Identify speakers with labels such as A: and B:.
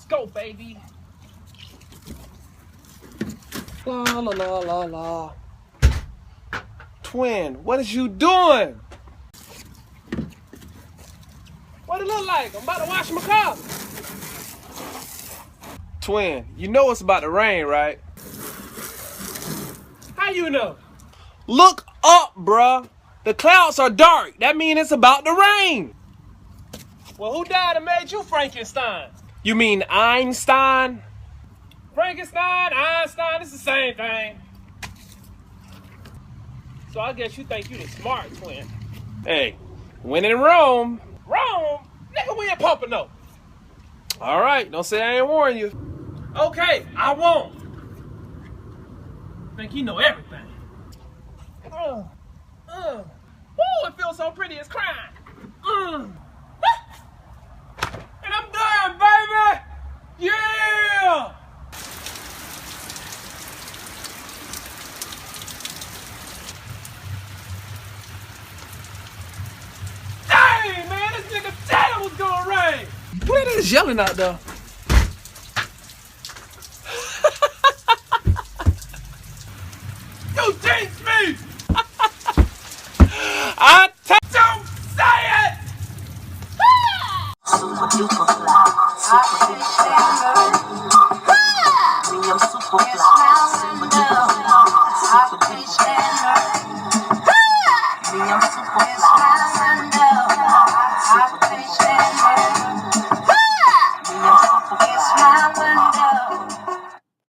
A: Let's go, baby.
B: La la la la la. Twin, what is you doing?
A: What it look like? I'm about to wash my car.
B: Twin, you know it's about to rain, right?
A: How you know?
B: Look up, bruh. The clouds are dark. That means it's about to rain.
A: Well, who died and made you Frankenstein?
B: You mean Einstein?
A: Frankenstein, Einstein, it's the same thing. So I guess you think you the smart twin.
B: Hey, when in Rome.
A: Rome? Nigga, we in Pompano.
B: All right, don't say I ain't warn you.
A: Okay, I won't. Think you know everything. Woo, it feels so pretty, it's crying. And I'm done, baby! Yeah! Dang, man, this nigga said it was gonna rain!
B: Who that is yelling out there?